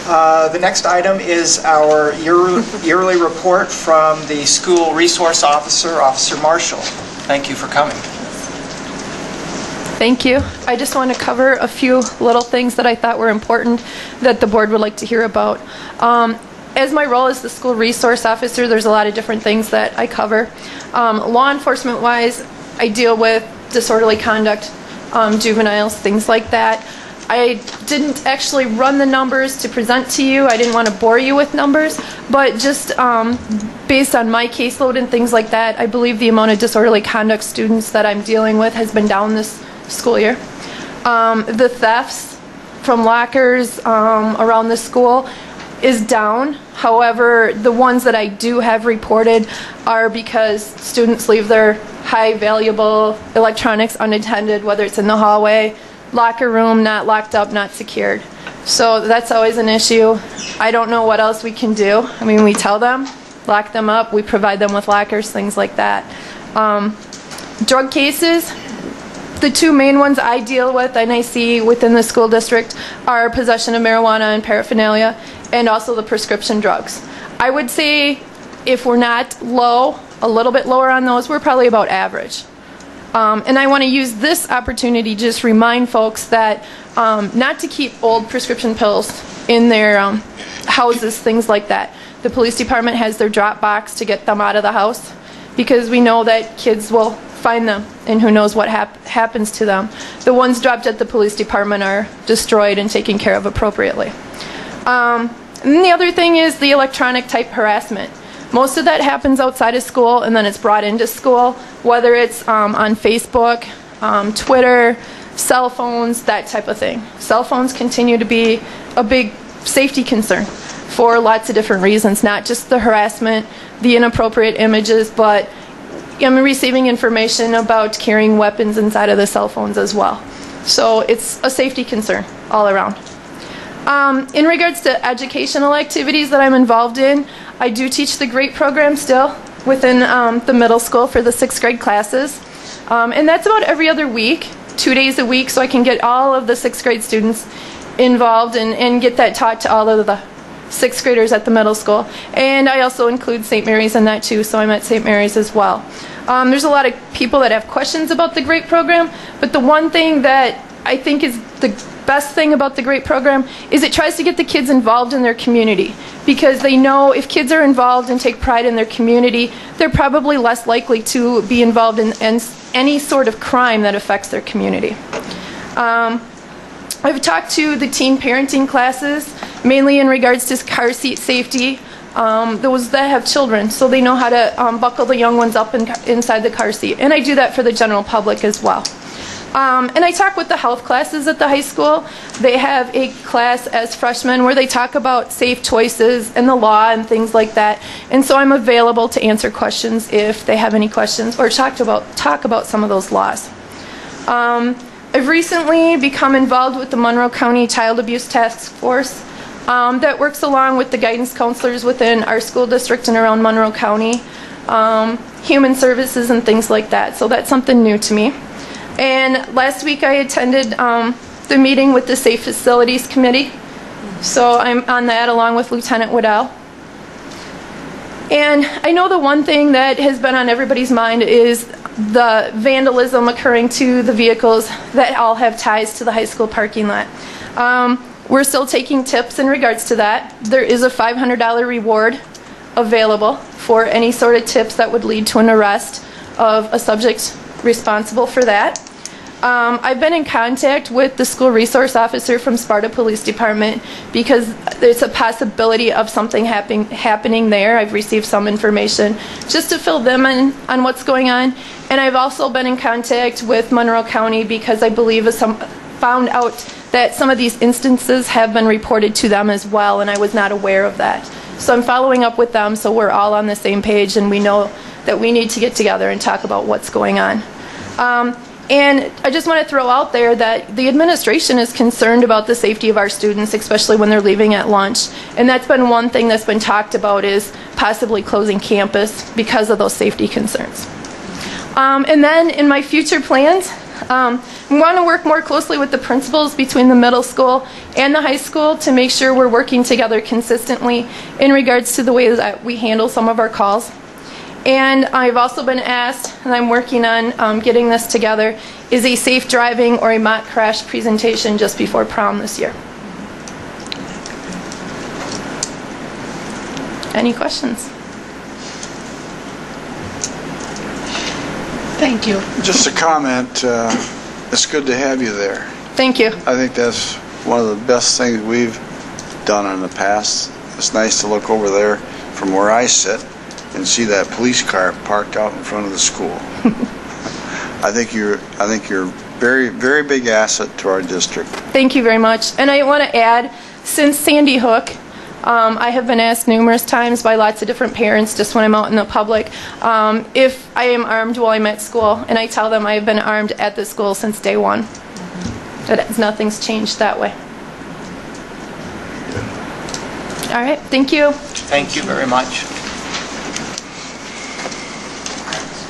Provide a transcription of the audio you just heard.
The next item is our yearly report from the school resource officer, Officer Marshall. Thank you for coming. Thank you. I just want to cover a few little things that I thought were important that the board would like to hear about. As my role as the school resource officer, there's a lot of different things that I cover. Law enforcement wise, I deal with disorderly conduct, juveniles, things like that. I didn't actually run the numbers to present to you. I didn't want to bore you with numbers, but just based on my caseload and things like that, I believe the amount of disorderly conduct students that I'm dealing with has been down this school year. The thefts from lockers around the school is down. However, the ones that I do have reported are because students leave their high valuable electronics unattended, whether it's in the hallway, locker room, not locked up, not secured. So that's always an issue. I don't know what else we can do. I mean, we tell them, lock them up, we provide them with lockers, things like that. Drug cases, the two main ones I deal with and I see within the school district are possession of marijuana and paraphernalia, and also the prescription drugs. I would say if we're not low, a little bit lower on those, we're probably about average. And I want to use this opportunity to just remind folks that not to keep old prescription pills in their houses, things like that. The police department has their drop box to get them out of the house because we know that kids will find them and who knows what happens to them. The ones dropped at the police department are destroyed and taken care of appropriately. And the other thing is the electronic type harassment. Most of that happens outside of school and then it's brought into school, whether it's on Facebook, Twitter, cell phones, that type of thing. Cell phones continue to be a big safety concern for lots of different reasons, not just the harassment, the inappropriate images, but I'm receiving information about carrying weapons inside of the cell phones as well. So it's a safety concern all around. In regards to educational activities that I'm involved in, I do teach the GREAT program still within the middle school for the 6th grade classes. And that's about every other week, 2 days a week, so I can get all of the 6th grade students involved and get that taught to all of the 6th graders at the middle school. And I also include St. Mary's in that too, so I'm at St. Mary's as well. There's a lot of people that have questions about the GREAT program, but the one thing that I think is the best thing about the GREAT program is it tries to get the kids involved in their community, because they know if kids are involved and take pride in their community, they're probably less likely to be involved in any sort of crime that affects their community. I've talked to the teen parenting classes, mainly in regards to car seat safety, those that have children, so they know how to buckle the young ones up inside the car seat. And I do that for the general public as well. And I talk with the health classes at the high school. They have a class as freshmen where they talk about safe choices and the law and things like that. And so I'm available to answer questions if they have any questions or talk about some of those laws. I've recently become involved with the Monroe County Child Abuse Task Force that works along with the guidance counselors within our school district and around Monroe County, human services and things like that. So that's something new to me. And last week I attended the meeting with the Safe Facilities Committee. So I'm on that along with Lieutenant Waddell. And I know the one thing that has been on everybody's mind is the vandalism occurring to the vehicles that all have ties to the high school parking lot. We're still taking tips in regards to that. There is a $500 reward available for any sort of tips that would lead to an arrest of a subject responsible for that. I've been in contact with the school resource officer from Sparta Police Department because there's a possibility of something happening there. I've received some information just to fill them in on what's going on. And I've also been in contact with Monroe County because I believe found out that some of these instances have been reported to them as well, and I was not aware of that. So I'm following up with them so we're all on the same page and we know that we need to get together and talk about what's going on. And I just want to throw out there that the administration is concerned about the safety of our students, especially when they're leaving at lunch. And that's been one thing that's been talked about, is possibly closing campus because of those safety concerns. And then in my future plans, We want to work more closly with the principals between the middle school and the high school to make sure we're working together consistently in regards to the way that we handle some of our calls. And I've also been asked, and I'm working on getting this together, is a safe driving or a mock crash presentation just before prom this year. Any questions? Thank you. Just a comment, it's good to have you there. Thank you. I think that's one of the best things we've done in the past. It's nice to look over there from where I sit and see that police car parked out in front of the school. I think you're very, very big asset to our district. Thank you very much. And I want to add, since Sandy Hook, I have been asked numerous times by lots of different parents, just when I'm out in the public, if I am armed while I'm at school. And I tell them I have been armed at the school since day one. That nothing's changed that way. All right, thank you. Thank you very much.